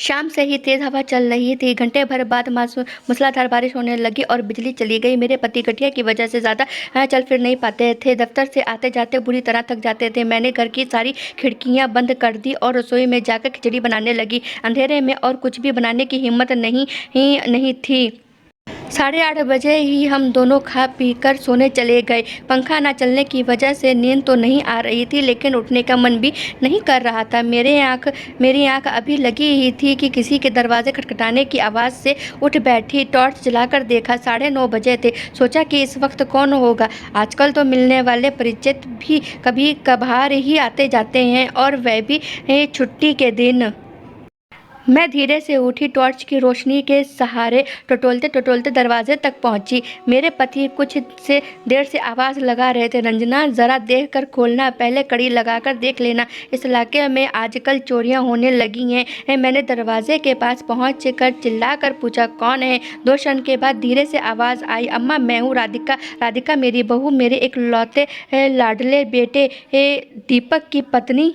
शाम से ही तेज हवा चल रही थी। घंटे भर बाद मूसलाधार बारिश होने लगी और बिजली चली गई। मेरे पति गठिया की वजह से ज़्यादा चल फिर नहीं पाते थे। दफ्तर से आते जाते बुरी तरह थक जाते थे। मैंने घर की सारी खिड़कियां बंद कर दी और रसोई में जाकर खिचड़ी बनाने लगी। अंधेरे में और कुछ भी बनाने की हिम्मत नहीं थी। 8:30 बजे ही हम दोनों खा पी कर सोने चले गए। पंखा न चलने की वजह से नींद तो नहीं आ रही थी, लेकिन उठने का मन भी नहीं कर रहा था। मेरी आंख अभी लगी ही थी कि किसी के दरवाजे खटखटाने की आवाज़ से उठ बैठी। टॉर्च जलाकर देखा, 9:30 बजे थे। सोचा कि इस वक्त कौन होगा। आजकल तो मिलने वाले परिचित भी कभी कभार ही आते जाते हैं, और वह भी छुट्टी के दिन। मैं धीरे से उठी, टॉर्च की रोशनी के सहारे टटोलते टटोलते दरवाजे तक पहुंची। मेरे पति कुछ से देर से आवाज़ लगा रहे थे, रंजना ज़रा देख कर खोलना, पहले कड़ी लगाकर देख लेना, इस इलाके में आजकल चोरियां होने लगी हैं। मैंने दरवाजे के पास पहुँच कर चिल्ला कर पूछा, कौन है? 2 क्षण के बाद धीरे से आवाज़ आई, अम्मा मैं हूँ राधिका। राधिका मेरी बहू, मेरे इकलौते लाडले बेटे दीपक की पत्नी,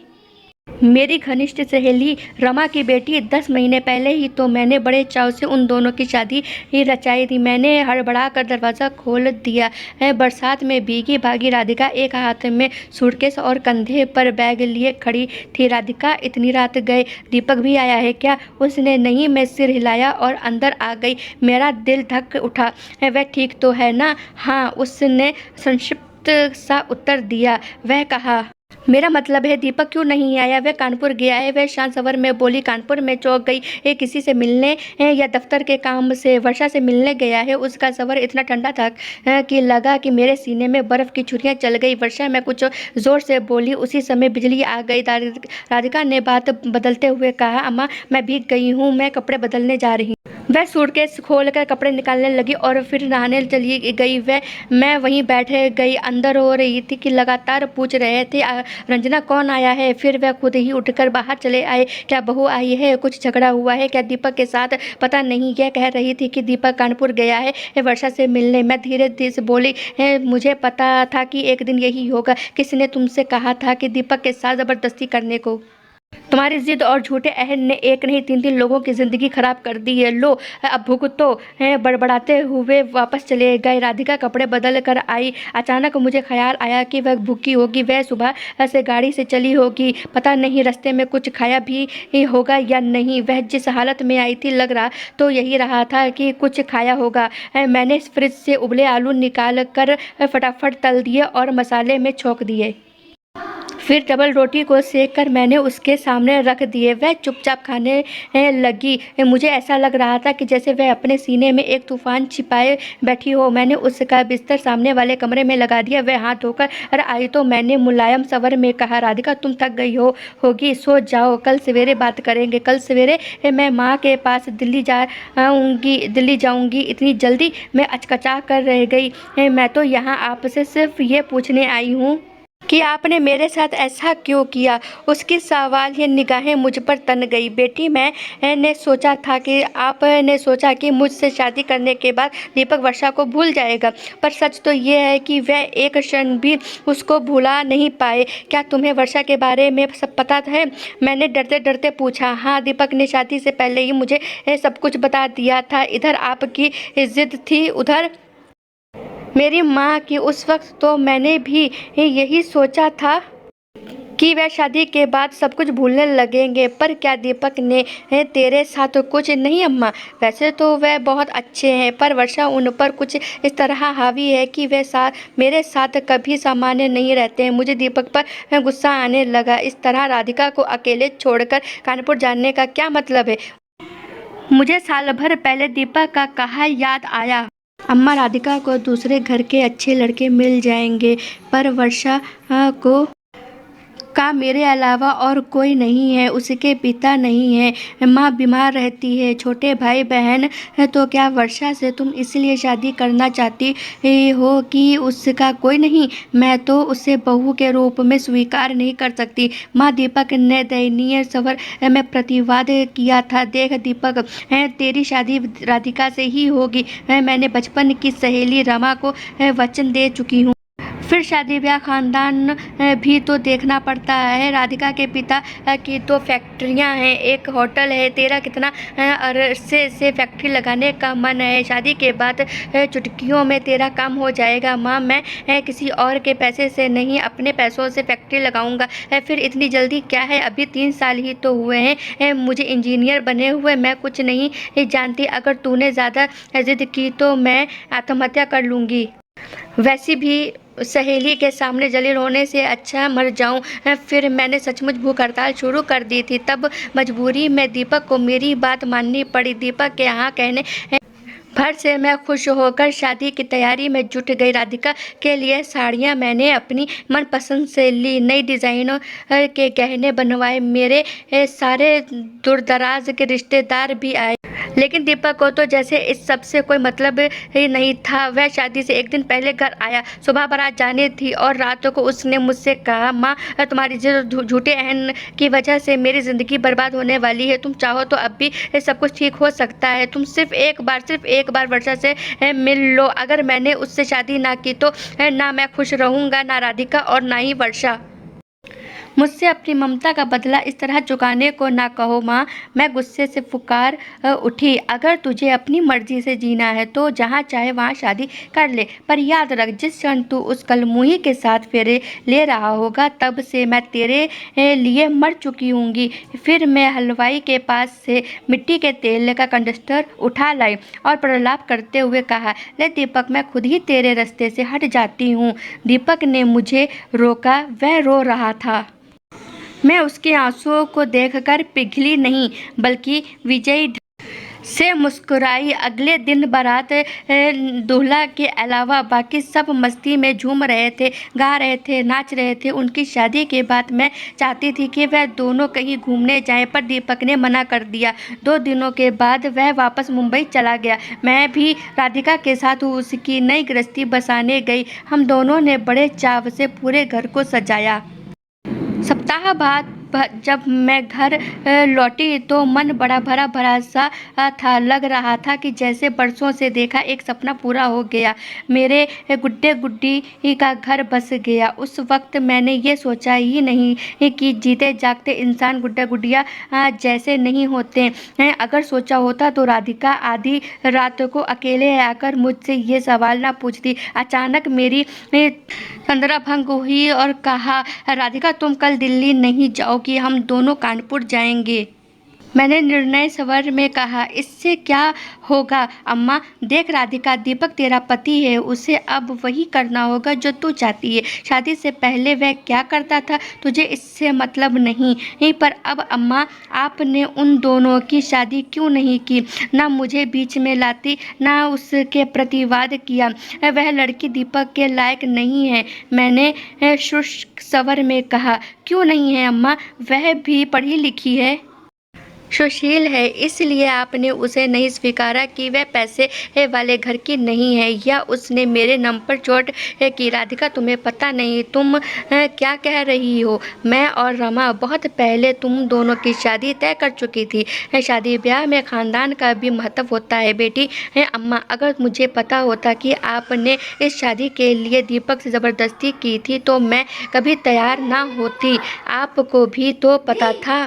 मेरी घनिष्ठ सहेली रमा की बेटी। 10 महीने पहले ही तो मैंने बड़े चाव से उन दोनों की शादी ही रचाई थी। मैंने हड़बड़ा कर दरवाज़ा खोल दिया। बरसात में भीगी भागी राधिका एक हाथ में सूटकेस और कंधे पर बैग लिए खड़ी थी। राधिका इतनी रात गए, दीपक भी आया है क्या? उसने नहीं मैं सिर हिलाया और अंदर आ गई। मेरा दिल धक उठा। वह ठीक तो है ना? हाँ, उसने संक्षिप्त सा उत्तर दिया। वह कहा, मेरा मतलब है दीपक क्यों नहीं आया? वह कानपुर गया है। वह शांत स्वर में बोली। कानपुर में चौंक गई। किसी से मिलने या दफ्तर के काम से? वर्षा से मिलने गया है। उसका स्वर इतना ठंडा था कि लगा कि मेरे सीने में बर्फ की छुरियां चल गई। वर्षा मैं कुछ जोर से बोली। उसी समय बिजली आ गई। राधिका ने बात बदलते हुए कहा, अम्मा मैं भीग गई हूँ, मैं कपड़े बदलने जा रही हूँ। वह सूटकेस खोलकर कपड़े निकालने लगी और फिर नहाने चली गई। मैं वहीं बैठ गई। अंदर हो रही थी कि लगातार पूछ रहे थे, रंजना कौन आया है? फिर वह खुद ही उठकर बाहर चले आए। क्या बहू आई है? कुछ झगड़ा हुआ है क्या दीपक के साथ? पता नहीं। यह कह रही थी कि दीपक कानपुर गया है वर्षा से मिलने। मैं धीरे धीरे से बोली, मुझे पता था कि एक दिन यही होगा। किसने तुमसे कहा था कि दीपक के साथ जबरदस्ती करने को? तुम्हारी जिद और झूठे अहद ने एक नहीं 3 लोगों की जिंदगी खराब कर दी है। लो अब भुगतो। बड़बड़ाते हुए वापस चले गए। राधिका कपड़े बदल कर आई। अचानक मुझे ख्याल आया कि वह भूखी होगी। वह सुबह से गाड़ी से चली होगी। पता नहीं रास्ते में कुछ खाया भी होगा या नहीं। वह जिस हालत में आई थी, लग रहा तो यही रहा था कि कुछ खाया होगा। मैंने फ्रिज से उबले आलू निकाल कर फटाफट तल दिए और मसाले में छौंक दिए। फिर डबल रोटी को सेक कर मैंने उसके सामने रख दिए। वह चुपचाप खाने लगी। मुझे ऐसा लग रहा था कि जैसे वह अपने सीने में एक तूफान छिपाए बैठी हो। मैंने उसका बिस्तर सामने वाले कमरे में लगा दिया। वह हाथ धोकर आई तो मैंने मुलायम स्वर में कहा, राधिका तुम थक गई होगी, सो जाओ, कल सवेरे बात करेंगे। कल सवेरे मैं माँ के पास दिल्ली जाऊँगी। इतनी जल्दी? मैं अचकचा कर रह गई। मैं तो यहाँ आपसे सिर्फ ये पूछने आई हूँ कि आपने मेरे साथ ऐसा क्यों किया? उसकी सवालिया निगाहें मुझ पर तन गई। बेटी मैंने सोचा था कि आपने सोचा कि मुझसे शादी करने के बाद दीपक वर्षा को भूल जाएगा, पर सच तो ये है कि वह एक क्षण भी उसको भुला नहीं पाए। क्या तुम्हें वर्षा के बारे में सब पता है? मैंने डरते डरते पूछा। हाँ, दीपक ने शादी से पहले ही मुझे सब कुछ बता दिया था। इधर आपकी जिद थी, उधर मेरी माँ की। उस वक्त तो मैंने भी यही सोचा था कि वह शादी के बाद सब कुछ भूलने लगेंगे। पर क्या दीपक ने तेरे साथ कुछ नहीं? अम्मा वैसे तो वह बहुत अच्छे हैं, पर वर्षा उन पर कुछ इस तरह हावी है कि वह मेरे साथ कभी सामान्य नहीं रहते हैं। मुझे दीपक पर गुस्सा आने लगा। इस तरह राधिका को अकेले छोड़कर कानपुर जाने का क्या मतलब है? मुझे साल भर पहले दीपक का कहा याद आया। अम्मा राधिका को दूसरे घर के अच्छे लड़के मिल जाएंगे, पर वर्षा को का मेरे अलावा और कोई नहीं है। उसके पिता नहीं है, माँ बीमार रहती है, छोटे भाई बहन है। तो क्या वर्षा से तुम इसलिए शादी करना चाहती हो कि उसका कोई नहीं? मैं तो उसे बहू के रूप में स्वीकार नहीं कर सकती। माँ, दीपक ने दयनीय स्वर में प्रतिवाद किया था। देख दीपक, तेरी शादी राधिका से ही होगी। मैंने बचपन की सहेली रमा को वचन दे चुकी हूँ। फिर शादी ब्याह खानदान भी तो देखना पड़ता है। राधिका के पिता की तो फैक्ट्रियां हैं, एक होटल है। तेरा कितना अरसे से फैक्ट्री लगाने का मन है। शादी के बाद चुटकियों में तेरा काम हो जाएगा। माँ, मैं किसी और के पैसे से नहीं, अपने पैसों से फैक्ट्री लगाऊंगा। फिर इतनी जल्दी क्या है? अभी 3 साल ही तो हुए हैं मुझे इंजीनियर बने हुए। मैं कुछ नहीं जानती। अगर तूने ज़्यादा जिद की तो मैं आत्महत्या कर लूँगी। वैसे भी सहेली के सामने जलील होने से अच्छा मर जाऊं। फिर मैंने सचमुच भूख हड़ताल शुरू कर दी थी। तब मजबूरी में दीपक को मेरी बात माननी पड़ी। दीपक के यहाँ कहने भर से मैं खुश होकर शादी की तैयारी में जुट गई। राधिका के लिए साड़ियाँ मैंने अपनी मनपसंद से ली, नई डिज़ाइनों के गहने बनवाए। मेरे सारे दूरदराज के रिश्तेदार भी आए, लेकिन दीपक को तो जैसे इस सब से कोई मतलब ही नहीं था। वह शादी से एक दिन पहले घर आया। सुबह बारात जानी थी और रात को उसने मुझसे कहा, माँ, तुम्हारी झूठे अहन की वजह से मेरी ज़िंदगी बर्बाद होने वाली है। तुम चाहो तो अब भी सब कुछ ठीक हो सकता है। तुम सिर्फ एक बार वर्षा से मिल लो। अगर मैंने उससे शादी ना की तो ना मैं खुश रहूँगा, ना राधिका और ना ही वर्षा। मुझसे अपनी ममता का बदला इस तरह चुकाने को ना कहो माँ। मैं गुस्से से पुकार उठी, अगर तुझे अपनी मर्जी से जीना है तो जहाँ चाहे वहाँ शादी कर ले, पर याद रख, जिस क्षण तू उस कलमुही के साथ फेरे ले रहा होगा तब से मैं तेरे लिए मर चुकी हूँगी। फिर मैं हलवाई के पास से मिट्टी के तेल का कंडस्टर उठा लाई और प्रलाप करते हुए कहा, ले दीपक, मैं खुद ही तेरे रास्ते से हट जाती हूँ। दीपक ने मुझे रोका। वह रो रहा था। मैं उसके आंसुओं को देखकर पिघली नहीं, बल्कि विजयी से मुस्कुराई। अगले दिन बारात दूल्हा के अलावा बाकी सब मस्ती में झूम रहे थे, गा रहे थे, नाच रहे थे। उनकी शादी के बाद मैं चाहती थी कि वह दोनों कहीं घूमने जाएं, पर दीपक ने मना कर दिया। 2 दिनों के बाद वह वापस मुंबई चला गया। मैं भी राधिका के साथ उसकी नई गृहस्थी बसाने गई। हम दोनों ने बड़े चाव से पूरे घर को सजाया। सप्ताह बाद जब मैं घर लौटी तो मन बड़ा भरा भरा सा था। लग रहा था कि जैसे बरसों से देखा एक सपना पूरा हो गया। मेरे गुड्डे गुड्डी का घर बस गया। उस वक्त मैंने ये सोचा ही नहीं कि जीते जागते इंसान गुड्डा गुड्डिया जैसे नहीं होते हैं। अगर सोचा होता तो राधिका आधी रात को अकेले आकर मुझसे ये सवाल ना पूछती। अचानक मेरी तंद्रा भंग हुई और कहा, राधिका, तुम कल दिल्ली नहीं जाओगी, हम दोनों कानपुर जाएंगे। मैंने निर्णय स्वर में कहा, इससे क्या होगा अम्मा? देख राधिका, दीपक तेरा पति है, उसे अब वही करना होगा जो तू चाहती है। शादी से पहले वह क्या करता था तुझे इससे मतलब नहीं, पर अब अम्मा, आपने उन दोनों की शादी क्यों नहीं की? ना मुझे बीच में लाती, ना उसके प्रतिवाद किया। वह लड़की दीपक के लायक नहीं है, मैंने शुष्क स्वर में कहा। क्यों नहीं है अम्मा? वह भी पढ़ी लिखी है, सुशील है, इसलिए आपने उसे नहीं स्वीकारा कि वह पैसे वाले घर की नहीं है, या उसने मेरे नाम पर चोट की? राधिका, तुम्हें पता नहीं तुम क्या कह रही हो। मैं और रमा बहुत पहले तुम दोनों की शादी तय कर चुकी थी। शादी ब्याह में खानदान का भी महत्व होता है बेटी। अम्मा, अगर मुझे पता होता कि आपने इस शादी के लिए दीपक से ज़बरदस्ती की थी तो मैं कभी तैयार ना होती। आपको भी तो पता था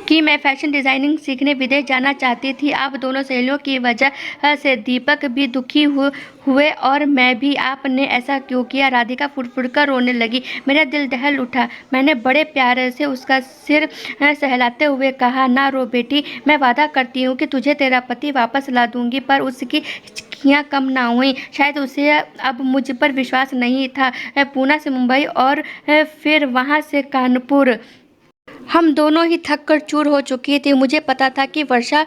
कि मैं फैशन डिज़ाइनिंग सीखने विदेश जाना चाहती थी। आप दोनों सहेलियों की वजह से दीपक भी दुखी हुए और मैं भी। आपने ऐसा क्यों किया? राधिका फुड़ कर रोने लगी। मेरा दिल दहल उठा। मैंने बड़े प्यार से उसका सिर सहलाते हुए कहा, ना रो बेटी, मैं वादा करती हूँ कि तुझे तेरा पति वापस ला दूंगी। पर उसकी हिचकियाँ कम ना हुई। शायद उसे अब मुझ पर विश्वास नहीं था। पूना से मुंबई और फिर वहाँ से कानपुर, हम दोनों ही थक कर चूर हो चुकी थी। मुझे पता था कि वर्षा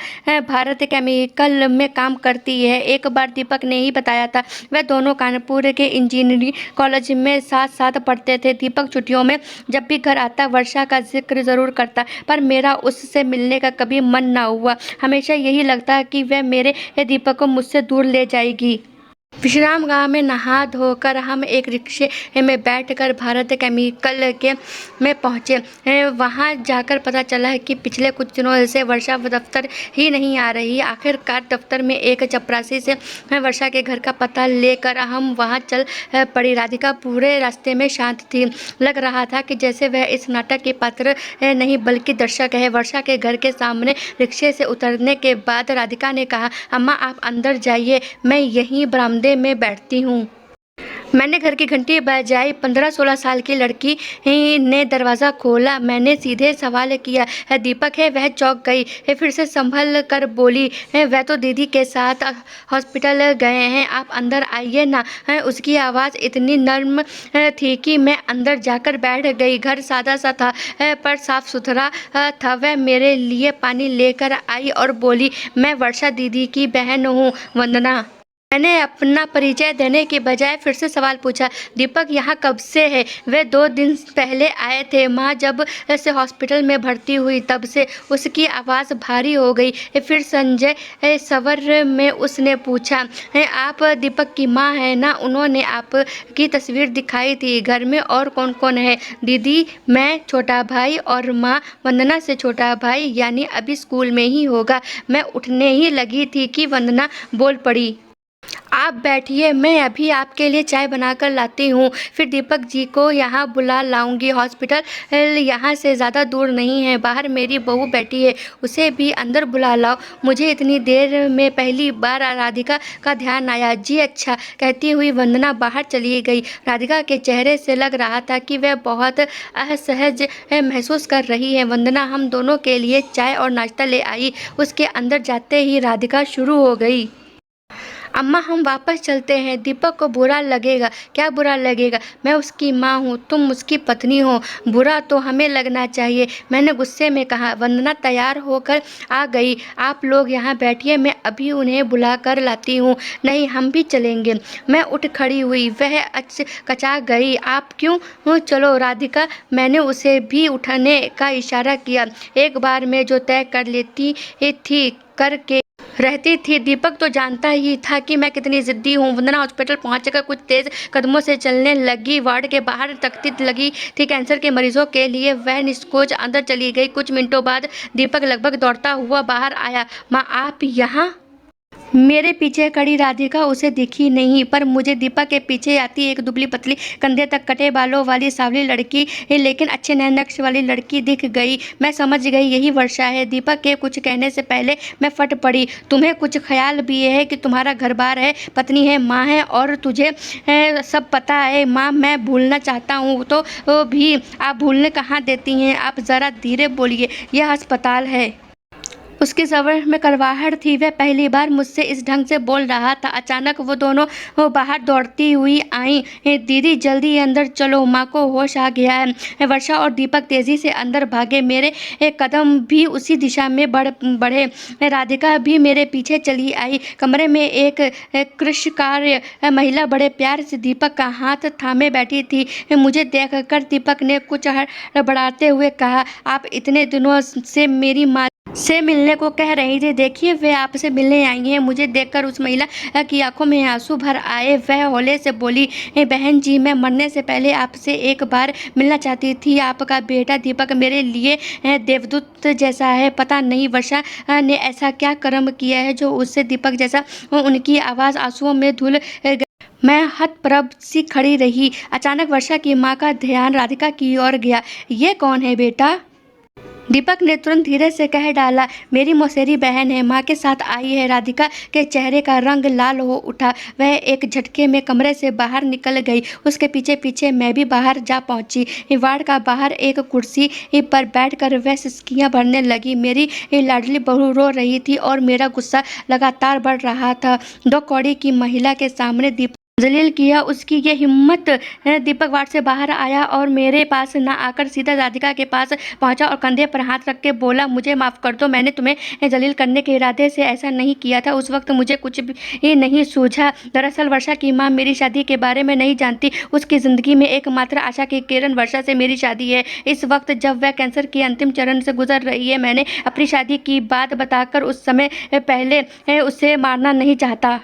भारत केमिकल में काम करती है, एक बार दीपक ने ही बताया था। वह दोनों कानपुर के इंजीनियरिंग कॉलेज में साथ साथ पढ़ते थे। दीपक छुट्टियों में जब भी घर आता वर्षा का जिक्र ज़रूर करता, पर मेरा उससे मिलने का कभी मन ना हुआ। हमेशा यही लगता कि वह मेरे दीपक को मुझसे दूर ले जाएगी। विश्राम गाह में नहा धोकर हम एक रिक्शे में बैठकर भारत केमिकल के में पहुंचे। वहां जाकर पता चला है कि पिछले कुछ दिनों से वर्षा दफ्तर ही नहीं आ रही। आखिरकार दफ्तर में एक चपरासी से वर्षा के घर का पता लेकर हम वहां चल पड़ी। राधिका पूरे रास्ते में शांत थी। लग रहा था कि जैसे वह इस नाटक की पात्र नहीं बल्कि दर्शक है। वर्षा के घर के सामने रिक्शे से उतरने के बाद राधिका ने कहा, अम्मा आप अंदर जाइए, मैं यहीं बरामदे में बैठती हूँ। मैंने घर की घंटी बजाई। 15-16 साल की लड़की ने दरवाज़ा खोला। मैंने सीधे सवाल किया, है दीपक है? वह चौंक गई। फिर से संभल कर बोली, वह तो दीदी के साथ हॉस्पिटल गए हैं, आप अंदर आइए ना। उसकी आवाज़ इतनी नर्म थी कि मैं अंदर जाकर बैठ गई। घर सादा सा था पर साफ सुथरा था। वह मेरे लिए पानी लेकर आई और बोली, मैं वर्षा दीदी की बहन हूँ, वंदना। मैंने अपना परिचय देने के बजाय फिर से सवाल पूछा, दीपक यहाँ कब से है? वे 2 दिन पहले आए थे। माँ जब से हॉस्पिटल में भर्ती हुई तब से। उसकी आवाज़ भारी हो गई। फिर संजय स्वर में उसने पूछा, आप दीपक की माँ हैं ना? उन्होंने आपकी तस्वीर दिखाई थी। घर में और कौन कौन है? दीदी, मैं, छोटा भाई और माँ। वंदना से छोटा भाई यानी अभी स्कूल में ही होगा। मैं उठने ही लगी थी कि वंदना बोल पड़ी, आप बैठिए, मैं अभी आपके लिए चाय बनाकर लाती हूँ। फिर दीपक जी को यहाँ बुला लाऊंगी। हॉस्पिटल यहाँ से ज़्यादा दूर नहीं है। बाहर मेरी बहू बैठी है, उसे भी अंदर बुला लाओ। मुझे इतनी देर में पहली बार राधिका का ध्यान आया। जी अच्छा, कहती हुई वंदना बाहर चली गई। राधिका के चेहरे से लग रहा था कि वह बहुत असहज महसूस कर रही है। वंदना हम दोनों के लिए चाय और नाश्ता ले आई। उसके अंदर जाते ही राधिका शुरू हो गई, अम्मा हम वापस चलते हैं। दीपक को बुरा लगेगा। क्या बुरा लगेगा? मैं उसकी माँ हूँ, तुम उसकी पत्नी हो। बुरा तो हमें लगना चाहिए, मैंने गुस्से में कहा। वंदना तैयार होकर आ गई। आप लोग यहाँ बैठिए, मैं अभी उन्हें बुला कर लाती हूँ। नहीं, हम भी चलेंगे। मैं उठ खड़ी हुई। वह कचा गई। आप क्यों? चलो राधिका, मैंने उसे भी उठने का इशारा किया। एक बार में जो तय कर लेती थी करके रहती थी। दीपक तो जानता ही था कि मैं कितनी जिद्दी हूँ। वंदना हॉस्पिटल पहुंचकर कुछ तेज कदमों से चलने लगी। वार्ड के बाहर तख्ती लगी थी कैंसर के मरीजों के लिए। वह निसंकोच अंदर चली गई। कुछ मिनटों बाद दीपक लगभग दौड़ता हुआ बाहर आया। माँ, आप यहाँ? मेरे पीछे खड़ी राधिका उसे दिखी नहीं, पर मुझे दीपक के पीछे आती एक दुबली पतली कंधे तक कटे बालों वाली सांवली लड़की, लेकिन अच्छे नए नक्श वाली लड़की दिख गई। मैं समझ गई यही वर्षा है। दीपक के कुछ कहने से पहले मैं फट पड़ी, तुम्हें कुछ ख्याल भी है कि तुम्हारा घर बार है, पत्नी है, माँ है और तुझे सब पता है। माँ, मैं भूलना चाहता हूँ तो भी आप भूलने कहाँ देती हैं? आप ज़रा धीरे बोलिए, यह अस्पताल है। उसके स्वर में कड़वाहट थी। वह पहली बार मुझसे इस ढंग से बोल रहा था। अचानक वो दोनों बाहर दौड़ती हुई आईं। दीदी जल्दी अंदर चलो, माँ को होश आ गया है। वर्षा और दीपक तेजी से अंदर भागे। मेरे कदम भी उसी दिशा में बढ़े। राधिका भी मेरे पीछे चली आई। कमरे में एक कृषिकार्य महिला बड़े प्यार से दीपक का हाथ थामे बैठी थी। मुझे देखकर दीपक ने कुछ हड़बड़ाते हुए कहा, आप इतने दिनों से मेरी माँ से मिलने को कह रही थी। देखिए, वे आपसे मिलने आई हैं। मुझे देखकर उस महिला की आंखों में आंसू भर आए। वह हौले से बोली, बहन जी, मैं मरने से पहले आपसे एक बार मिलना चाहती थी। आपका बेटा दीपक मेरे लिए देवदूत जैसा है। पता नहीं वर्षा ने ऐसा क्या कर्म किया है जो उससे दीपक जैसा। उनकी आवाज़ आंसुओं में धुल गई। मैं हतप्रभ सी खड़ी रही। अचानक वर्षा की माँ का ध्यान राधिका की ओर गया। ये कौन है बेटा? दीपक ने तुरंत धीरे से कह डाला, मेरी मौसेरी बहन है, माँ के साथ आई है। राधिका के चेहरे का रंग लाल हो उठा। वह एक झटके में कमरे से बाहर निकल गई। उसके पीछे पीछे मैं भी बाहर जा पहुंची। वार्ड का बाहर एक कुर्सी पर बैठकर वह सिसकियां भरने लगी। मेरी लाडली बहू रो रही थी और मेरा गुस्सा लगातार बढ़ रहा था। 2 कौड़ी की महिला के सामने दीपक जलील किया। उसकी ये हिम्मत! दीपक वार्ड से बाहर आया और मेरे पास न आकर सीधा राधिका के पास पहुंचा और कंधे पर हाथ रख के बोला, मुझे माफ़ कर दो, मैंने तुम्हें जलील करने के इरादे से ऐसा नहीं किया था। उस वक्त मुझे कुछ भी नहीं सूझा। दरअसल वर्षा की माँ मेरी शादी के बारे में नहीं जानती। उसकी ज़िंदगी में एकमात्र आशा की किरण वर्षा से मेरी शादी है। इस वक्त जब वह कैंसर के अंतिम चरण से गुजर रही है, मैंने अपनी शादी की बात बताकर उस समय पहले उसे मारना नहीं चाहता।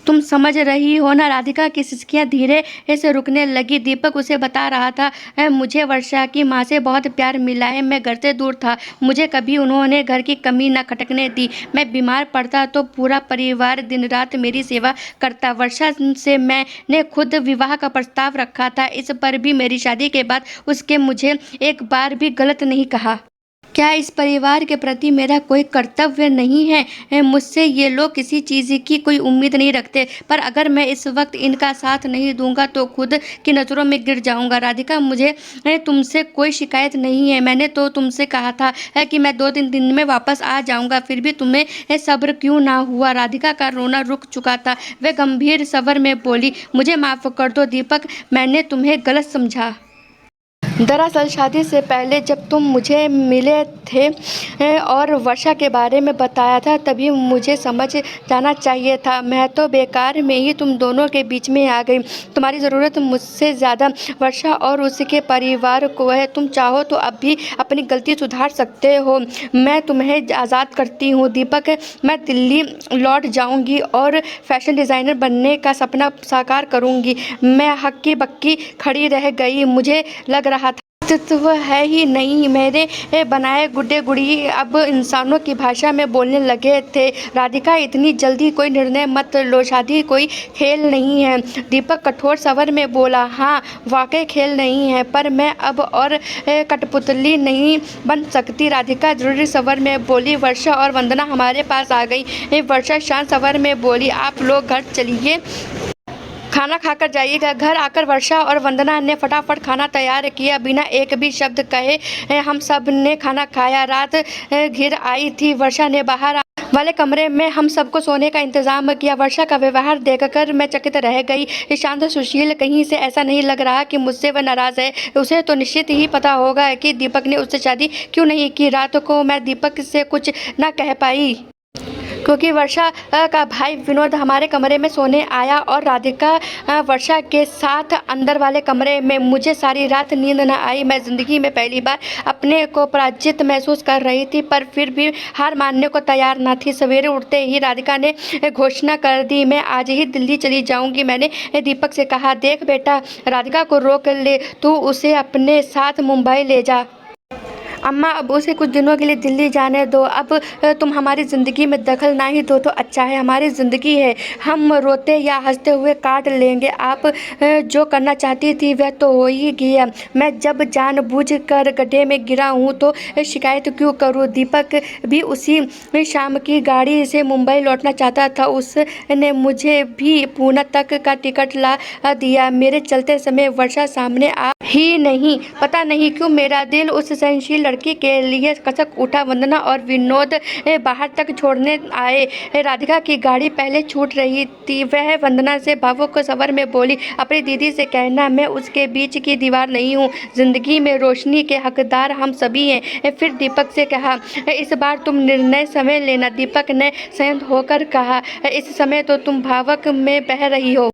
तुम समझ रही हो ना। राधिका की सिसकियां धीरे से रुकने लगी। दीपक उसे बता रहा था, मुझे वर्षा की माँ से बहुत प्यार मिला है। मैं घर से दूर था, मुझे कभी उन्होंने घर की कमी न खटकने दी। मैं बीमार पड़ता तो पूरा परिवार दिन रात मेरी सेवा करता। वर्षा से मैंने खुद विवाह का प्रस्ताव रखा था। इस पर भी मेरी शादी के बाद उसके मुझे एक बार भी गलत नहीं कहा। क्या इस परिवार के प्रति मेरा कोई कर्तव्य नहीं है? मुझसे ये लोग किसी चीज़ की कोई उम्मीद नहीं रखते, पर अगर मैं इस वक्त इनका साथ नहीं दूंगा तो खुद की नज़रों में गिर जाऊंगा। राधिका, मुझे तुमसे कोई शिकायत नहीं है। मैंने तो तुमसे कहा था कि मैं 2-3 दिन में वापस आ जाऊंगा, फिर भी तुम्हें सब्र क्यों ना हुआ? राधिका का रोना रुक चुका था। वह गंभीर स्वर में बोली, मुझे माफ़ कर दो दीपक, मैंने तुम्हें गलत समझा। दरअसल शादी से पहले जब तुम मुझे मिले थे और वर्षा के बारे में बताया था, तभी मुझे समझ जाना चाहिए था। मैं तो बेकार में ही तुम दोनों के बीच में आ गई। तुम्हारी ज़रूरत मुझसे ज़्यादा वर्षा और उसके परिवार को है। तुम चाहो तो अब भी अपनी गलती सुधार सकते हो। मैं तुम्हें आज़ाद करती हूँ दीपक। मैं दिल्ली लौट जाऊँगी और फैशन डिज़ाइनर बनने का सपना साकार करूँगी। मैं हक्की बक्की खड़ी रह गई। मुझे लग रहा अस्तित्व है ही नहीं। मेरे बनाए गुड्डे गुड़िए अब इंसानों की भाषा में बोलने लगे थे। राधिका, इतनी जल्दी कोई निर्णय मत लो, शादी कोई खेल नहीं है। दीपक कठोर स्वर में बोला, हाँ वाकई खेल नहीं है, पर मैं अब और कठपुतली नहीं बन सकती। राधिका जरूरी स्वर में बोली। वर्षा और वंदना हमारे पास आ गई। वर्षा शांत स्वर में बोली, आप लोग घर चलिए, खाना खाकर जाइएगा। घर आकर वर्षा और वंदना ने फटाफट खाना तैयार किया। बिना एक भी शब्द कहे हम सब ने खाना खाया। रात घिर आई थी। वर्षा ने बाहर वाले कमरे में हम सबको सोने का इंतजाम किया। वर्षा का व्यवहार देखकर मैं चकित रह गई। शांत सुशील, कहीं से ऐसा नहीं लग रहा कि मुझसे वह नाराज है। उसे तो निश्चित ही पता होगा कि दीपक ने उससे शादी क्यों नहीं की। रात को मैं दीपक से कुछ न कह पाई क्योंकि वर्षा का भाई विनोद हमारे कमरे में सोने आया और राधिका वर्षा के साथ अंदर वाले कमरे में। मुझे सारी रात नींद न आई। मैं ज़िंदगी में पहली बार अपने को पराजित महसूस कर रही थी, पर फिर भी हार मानने को तैयार न थी। सवेरे उठते ही राधिका ने घोषणा कर दी, मैं आज ही दिल्ली चली जाऊंगी। मैंने दीपक से कहा, देख बेटा, राधिका को रोक ले, तू उसे अपने साथ मुंबई ले जा। अम्मा, अब उसे कुछ दिनों के लिए दिल्ली जाने दो। अब तुम हमारी ज़िंदगी में दखल ना ही दो तो अच्छा है। हमारी ज़िंदगी है, हम रोते या हंसते हुए काट लेंगे। आप जो करना चाहती थी वह तो हो ही गया। मैं जब जानबूझकर गड्ढे में गिरा हूँ तो शिकायत क्यों करूँ? दीपक भी उसी शाम की गाड़ी से मुंबई लौटना चाहता था। उसने मुझे भी पूना तक का टिकट ला दिया। मेरे चलते समय वर्षा सामने आ ही नहीं। पता नहीं क्यों मेरा दिल उस सहनशील लड़की के लिए कसक उठा। वंदना और विनोद बाहर तक छोड़ने आए। राधिका की गाड़ी पहले छूट रही थी। वह वंदना से भावुक स्वर में बोली, अपनी दीदी से कहना मैं उसके बीच की दीवार नहीं हूँ। जिंदगी में रोशनी के हकदार हम सभी हैं। फिर दीपक से कहा, इस बार तुम निर्णय समय लेना। दीपक ने संयत होकर कहा, इस समय तो तुम भावुक में बह रही हो।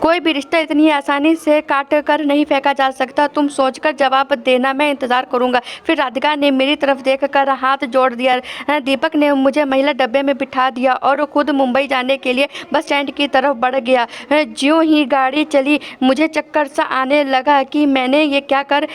कोई भी रिश्ता इतनी आसानी से काट कर नहीं फेंका जा सकता। तुम सोचकर जवाब देना, मैं इंतजार करूंगा। फिर राधिका ने मेरी तरफ देखकर हाथ जोड़ दिया। दीपक ने मुझे महिला डब्बे में बिठा दिया और खुद मुंबई जाने के लिए बस स्टैंड की तरफ बढ़ गया। ज्यों ही गाड़ी चली, मुझे चक्कर सा आने लगा कि मैंने ये क्या कर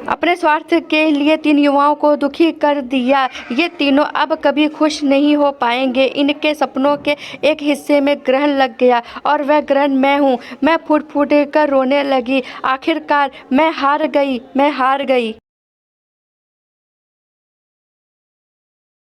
अपने स्वार्थ के लिए 3 युवाओं को दुखी कर दिया। ये तीनों अब कभी खुश नहीं हो पाएंगे। इनके सपनों के एक हिस्से में ग्रहण लग गया और वह ग्रहण मैं हूँ। मैं फूट फूट कर रोने लगी। आखिरकार मैं हार गई।